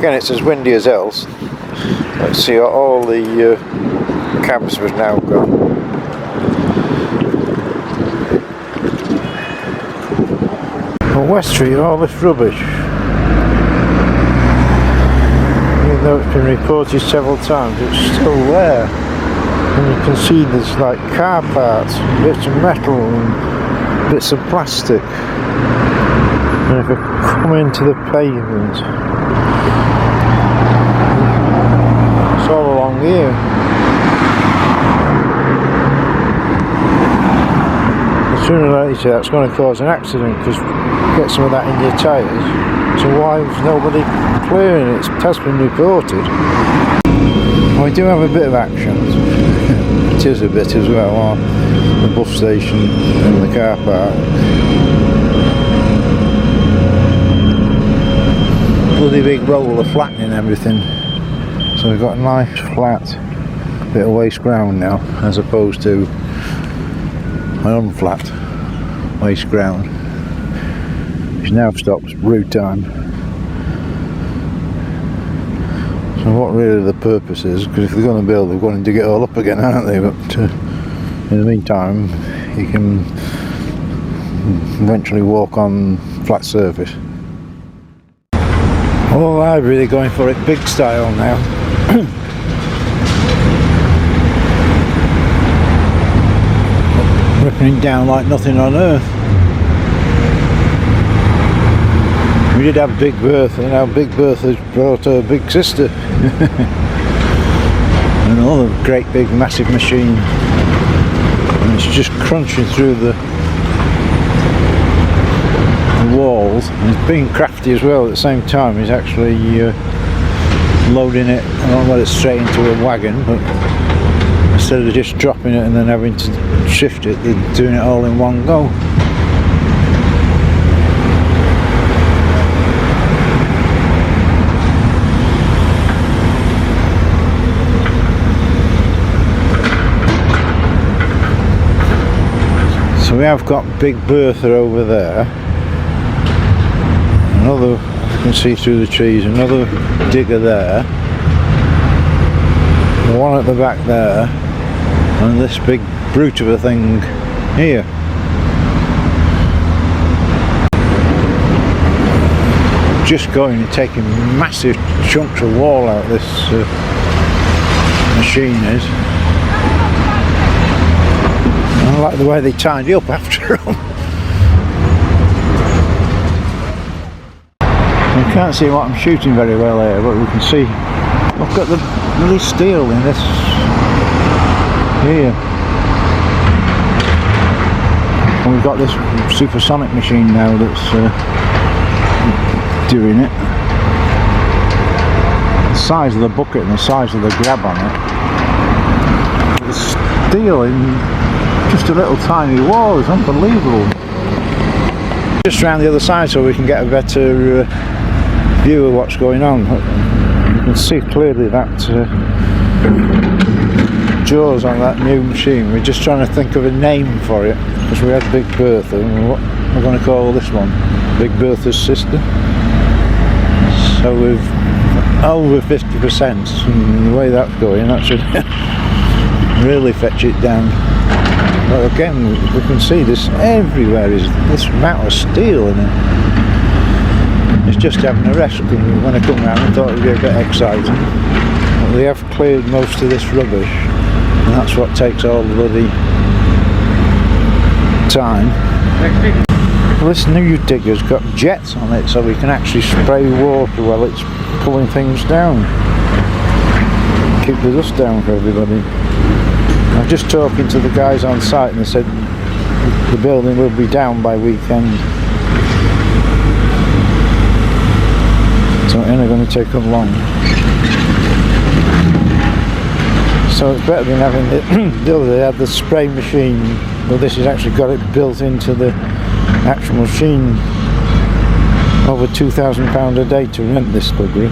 Again, it's as windy as else. Let's see, all the cabs have now gone. On West Street, all this rubbish, even though it's been reported several times, it's still there. And you can see there's like car parts, bits of metal and bits of plastic. And if I come into the pavement, it's all along here. And sooner or later that's going to cause an accident, because you get some of that in your tyres. So why is nobody clearing it? It has been reported. We do have a bit of action. It is a bit as well on the bus station and the car park. Bloody big roll of flattening everything. So we've got a nice flat bit of waste ground now, as opposed to my unflat waste ground, which now stops route time. So what really the purpose is, because if they're going to build, they're going to dig it all up again, aren't they? But in the meantime, you can eventually walk on flat surface. Oh, I'm really going for it big style now. Ripping it down like nothing on earth. We did have Big Bertha, and now Big Bertha's brought her big sister. Another great big massive machine. And it's just crunching through the walls. And it's being crafty as well at the same time. He's actually loading it, I don't let it straight into a wagon, but instead of just dropping it and then having to shift it, they're doing it all in one go. So we have got Big Bertha over there, another, you can see through the trees, another digger there, one at the back there, and this big brute of a thing here. Just going and taking massive chunks of wall out, this machine is. I like the way they tidy up after them. You can't see what I'm shooting very well here, but we can see I've got the really steel in this here. And we've got this supersonic machine now that's doing it. The size of the bucket and the size of the grab on it. The steel in just a little tiny wall is unbelievable. Just around the other side so we can get a better view of what's going on. You can see clearly that jaws on that new machine. We're just trying to think of a name for it, because we had Big Bertha, and what we're going to call this one, Big Bertha's sister. So we've over 50%, and the way that's going, that should really fetch it down. But again, we can see this everywhere, is this amount of steel in it. It's just having a rest. When I come round, I thought it would be a bit exciting. But they have cleared most of this rubbish, and that's what takes all the bloody time. Well, this new digger's got jets on it, so we can actually spray water while it's pulling things down. Keep the dust down for everybody. I was just talking to the guys on site, and they said the building will be down by weekend. So it's only going to take them long. So it's better than having it. The other day had the spray machine, but this has actually got it built into the actual machine. Over £2,000 a day to rent this bugger.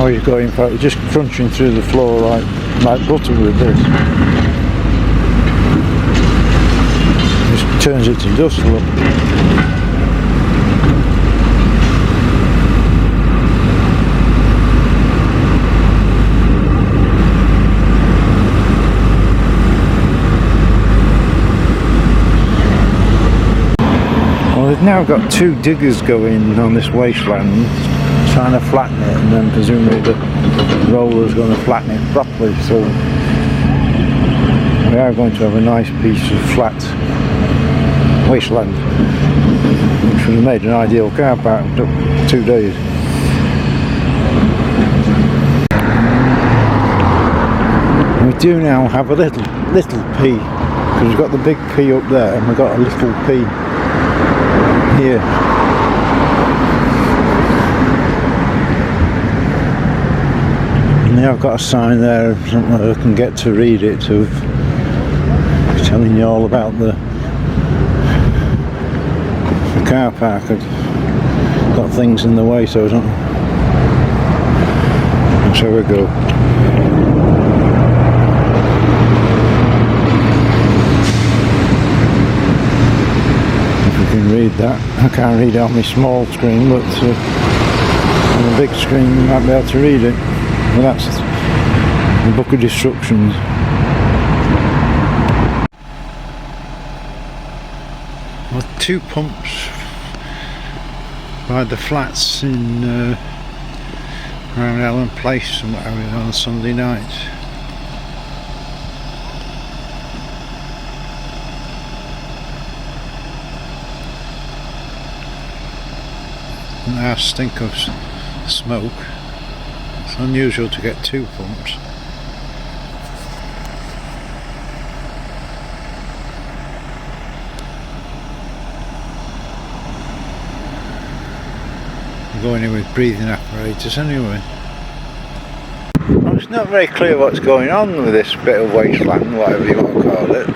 Now he's going for it, just crunching through the floor like butter with this. Just turns it to dust. Look. Well, we've now got two diggers going on this wasteland, trying to flatten it, and then presumably the roller's going to flatten it properly, so we are going to have a nice piece of flat wasteland, which would have made an ideal car park. It took 2 days. We do now have a little P, because we've got the big P up there and we've got a little P here. And now I've got a sign there, something I can get to read it, to telling you all about the car park. I've got things in the way, so I don't. That's how we go. Read that. I can't read it on my small screen, but on the big screen you might be able to read it. Well, that's the book of instructions. Well, 2 pumps by the flats in around Allen Place on Sunday night. Now stink of smoke. It's unusual to get 2 pumps. I'm going in with breathing apparatus anyway. Well, it's not very clear what's going on with this bit of wasteland, whatever you want to call it.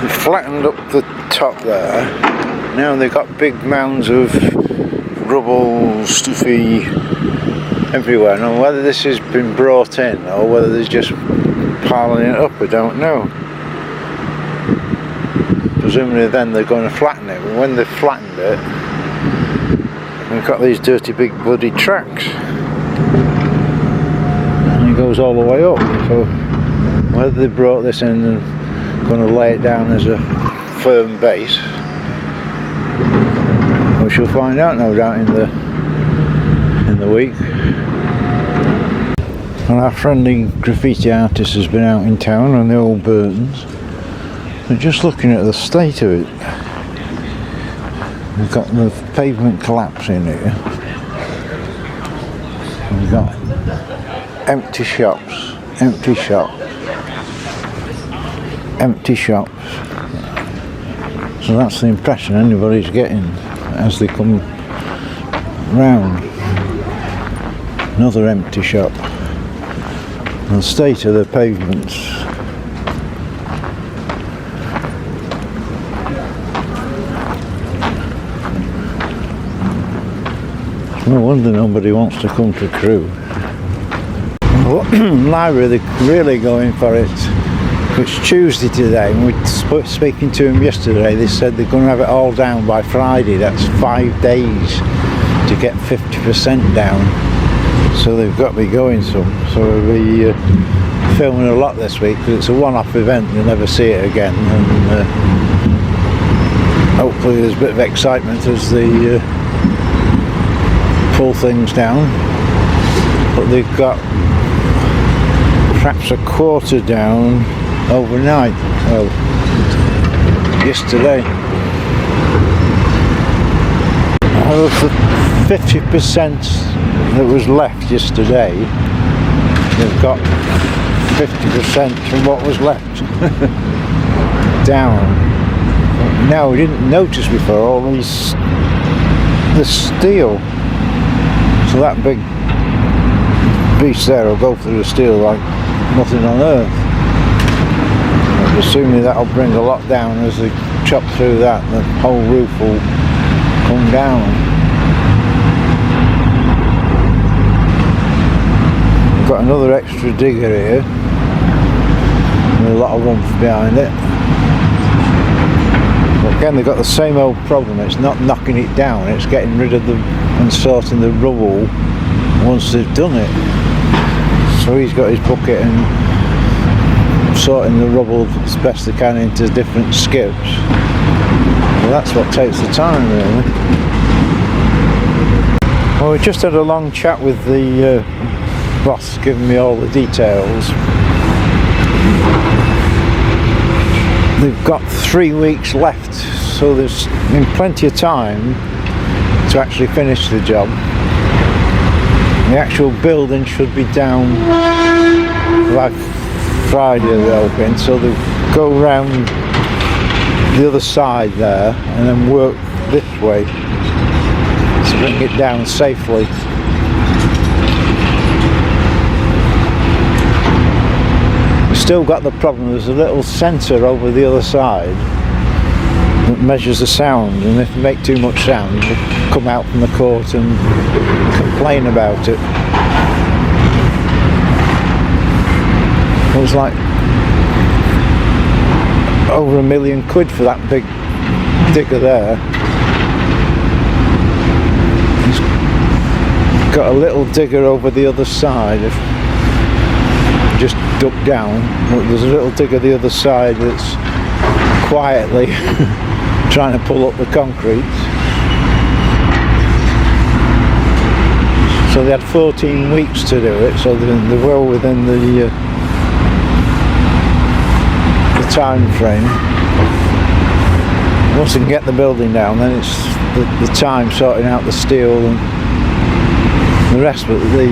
They've flattened up the top there. Now they've got big mounds of rubble, stuffy everywhere. Now whether this has been brought in or whether they're just piling it up, I don't know. Presumably then they're going to flatten it, but when they've flattened it, we've got these dirty big bloody tracks and it goes all the way up. So whether they brought this in and going to lay it down as a firm base, we shall find out no doubt in the week. And our friendly graffiti artist has been out in town on the old Burtons. We're just looking at the state of it. We've got the pavement collapsing here. We've got empty shops, empty shops, empty shops. So that's the impression anybody's getting as they come round. Another empty shop. And the state of the pavements. No wonder nobody wants to come to Crewe. Library, they're really going for it. It's Tuesday today, and we're speaking to them yesterday. They said they're going to have it all down by Friday. That's 5 days to get 50% down. So they've got to be going some. So we'll be filming a lot this week because it's a one-off event. You'll never see it again. And hopefully there's a bit of excitement as they pull things down. But they've got perhaps a quarter down overnight. Well, yesterday. Out of the 50% that was left yesterday, they've got 50% from what was left down. Now, we didn't notice before all the steel. So that big beast there will go through the steel like nothing on earth. I'm assuming that'll bring a lot down as they chop through that. The whole roof will come down. got another extra digger here with a lot of oomph behind it. But again, they've got the same old problem. It's not knocking it down, it's getting rid of the and sorting the rubble once they've done it. So he's got his bucket and sorting the rubble as best they can into different skips. Well, that's what takes the time, really. Well, we just had a long chat with the boss, giving me all the details. They've got 3 weeks left, so there's been plenty of time to actually finish the job. The actual building should be down like Friday, they're hoping, so they'll go round the other side there and then work this way to bring it down safely. We've still got the problem, there's a little sensor over the other side that measures the sound, and if they make too much sound, they'll come out from the court and complain about it. It was like over £1 million for that big digger there. He's got a little digger over the other side, if just duck down. There's a little digger the other side that's quietly trying to pull up the concrete. So they had 14 weeks to do it, so they're well within the time frame. Once they can get the building down, then it's the time sorting out the steel and the rest. But the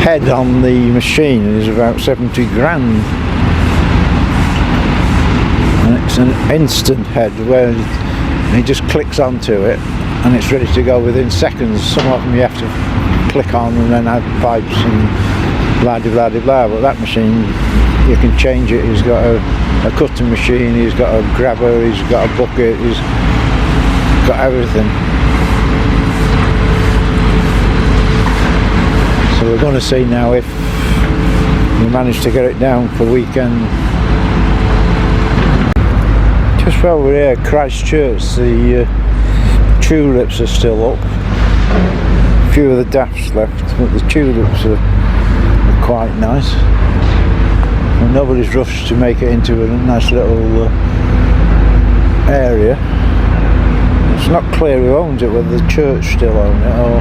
head on the machine is about 70 grand. And it's an instant head where he just clicks onto it and it's ready to go within seconds. Some of them you have to click on and then add pipes and blah de blah de blah, but that machine you can change it. He's got a cutting machine, he's got a grabber, he's got a bucket, he's got everything. So we're going to see now if we manage to get it down for weekend. Just while we're here, Christchurch, the tulips are still up. A few of the dafts left, but the tulips are quite nice. And nobody's rushed to make it into a nice little area. It's not clear who owns it, whether the church still own it or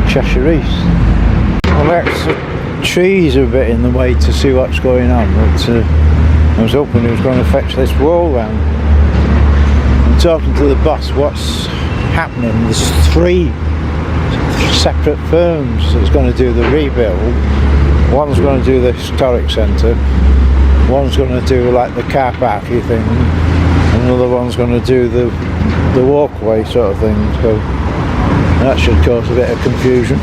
Cheshire East. Well, the trees are a bit in the way to see what's going on, but I was hoping he was going to fetch this wall round. I'm talking to the boss, what's happening? There's 3 separate firms that's going to do the rebuild. One's going to do the historic centre, one's going to do like the car parky thing, and another one's going to do the walkway sort of thing, so that should cause a bit of confusion.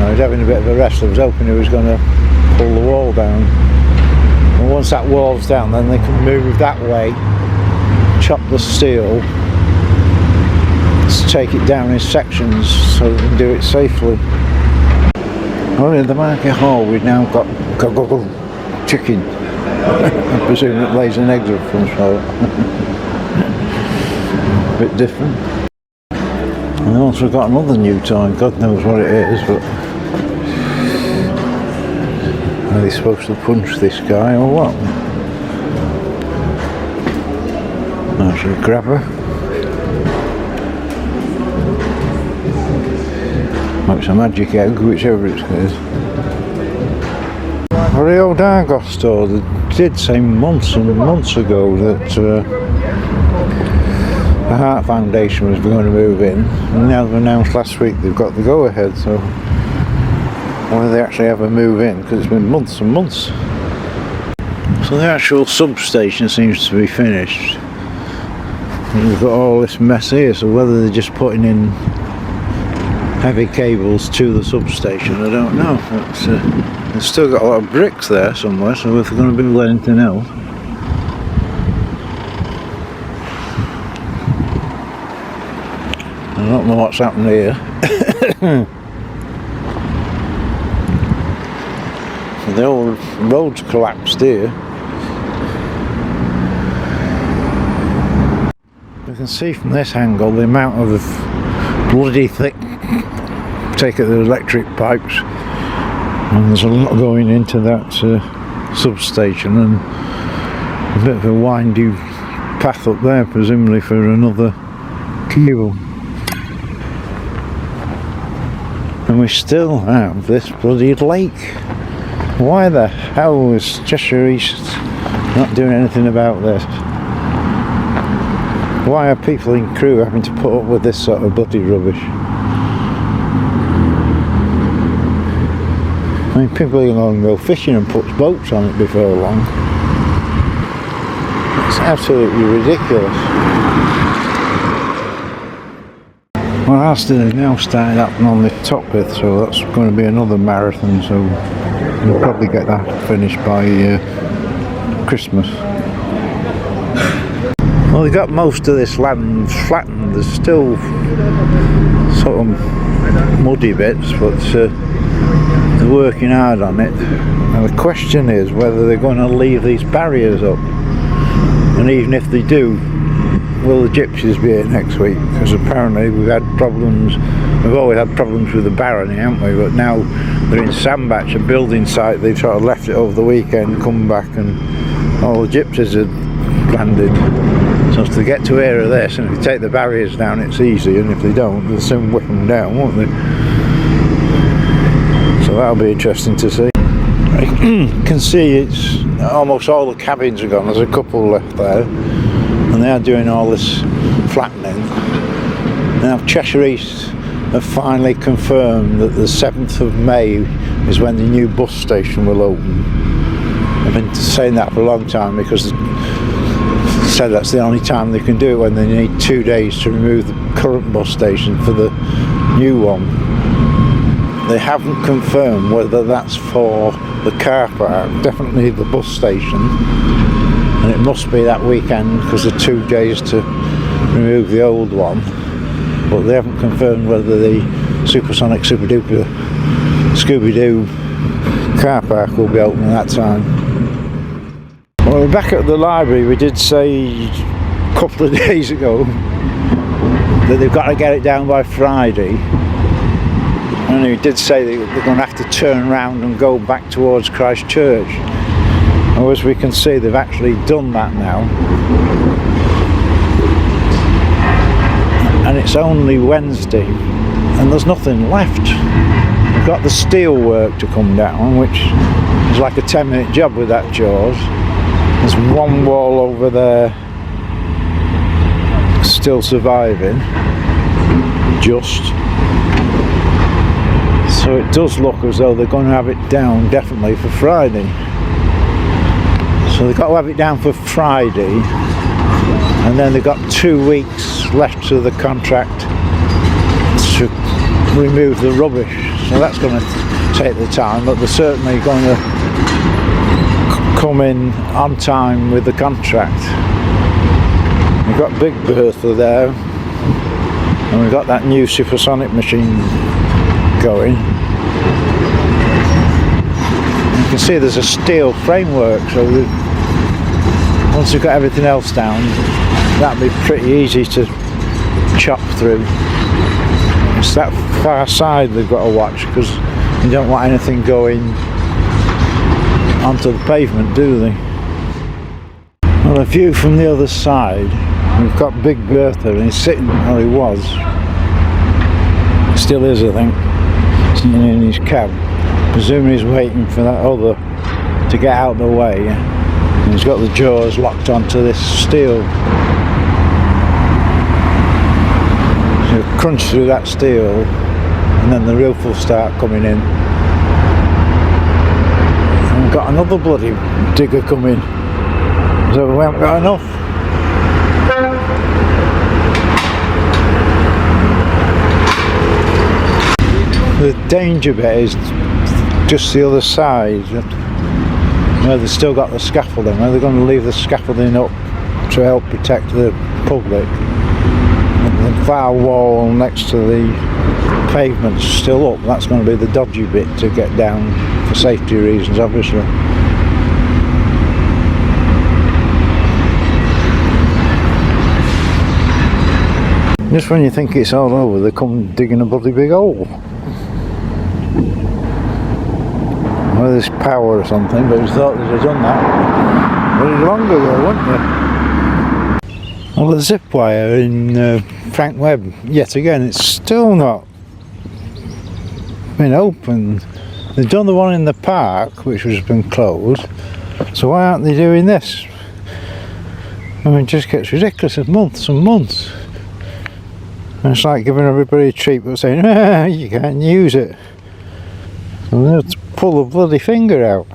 He's having a bit of a rest. I was hoping he was going to pull the wall down, and once that wall's down then they can move that way, chop the steel, take it down in sections so they can do it safely. Well, in the market hall we've now got chicken. I presume it lays an egg of some sort. A bit different. And I've also got another new toy, God knows what it is, but are they supposed to punch this guy or what? That's a grabber. Like it's a magic egg, whichever it is. For the old Argos store, they did say months and months ago that the Heart Foundation was going to move in, and now they've announced last week they've got the go-ahead, so whether they actually ever move in, because it's been months and months. So the actual substation seems to be finished. And we've got all this mess here, so whether they're just putting in heavy cables to the substation, I don't know. They've still got a lot of bricks there somewhere, so if they're going to build anything else. don't know what's happened here. The old road's collapsed here. You can see from this angle the amount of bloody thick, take it the electric pipes, and there's a lot going into that substation, and a bit of a windy path up there, presumably for another cable. And we still have this bloody lake. Why the hell is Cheshire East not doing anything about this? Why are people in Crewe having to put up with this sort of bloody rubbish? I mean, people are going to go fishing and put boats on it before long. It's absolutely ridiculous. Well, Aston has now started up on the top bit, so that's going to be another marathon, so we'll probably get that finished by Christmas. Well, they got most of this land flattened. There's still sort of muddy bits, but they're working hard on it. And the question is whether they're going to leave these barriers up. And even if they do, will the gypsies be here next week? Because apparently we've always had problems with the barony, haven't we? But now they're in Sandbatch, a building site. They've sort of left it over the weekend, come back, and all the gypsies are landed. So to get to here of this, and if you take the barriers down, it's easy, and if they don't, they'll soon whip them down, won't they? So that'll be interesting to see. You can see it's almost all the cabins are gone. There's a couple left there, and they are doing all this flattening. Now Cheshire East have finally confirmed that the 7th of May is when the new bus station will open. I've been saying that for a long time because they said that's the only time they can do it, when they need 2 days to remove the current bus station for the new one. They haven't confirmed whether that's for the car park, definitely the bus station, and it must be that weekend because the 2 days to remove the old one, but they haven't confirmed whether the Supersonic Super Duper Scooby-Doo car park will be open at that time. Well, we're back at the library. We did say a couple of days ago that they've got to get it down by Friday. And he did say they're going to have to turn around and go back towards Christchurch. And as we can see, they've actually done that now. And it's only Wednesday, and there's nothing left. We've got the steel work to come down, which is like a 10-minute job with that jaws. There's one wall over there still surviving, just. So it does look as though they're going to have it down definitely for Friday. So they've got to have it down for Friday, and then they've got 2 weeks left to the contract to remove the rubbish. So that's going to take the time, but they're certainly going to come in on time with the contract. We've got Big Bertha there, and we've got that new supersonic machine going. You can see there's a steel framework, so once we've got everything else down, that'll be pretty easy to chop through. It's that far side they've got to watch, because you don't want anything going onto the pavement, do they? Well, a view from the other side, we've got Big Bertha, and he's sitting, well, he was, still is I think, sitting in his cab. Presumably he's waiting for that other to get out of the way, and he's got the jaws locked onto this steel. So crunch through that steel, and then the roof will start coming in. And we've got another bloody digger coming, so we haven't got enough. The danger bit is just the other side, where they've still got the scaffolding, where they're going to leave the scaffolding up to help protect the public. the far wall next to the pavement's still up. That's going to be the dodgy bit to get down for safety reasons, obviously. Just when you think it's all over, they come digging a bloody big hole. Well, there's power or something, but I thought they'd have done that very long ago, wouldn't they? Well, the zip wire in Frank Webb, yet again, it's still not been opened. They've done the one in the park, which has been closed, so why aren't they doing this? I mean, it just gets ridiculous. It's months and months. And it's like giving everybody a treat but saying, you can't use it. And they'll pull the bloody finger out.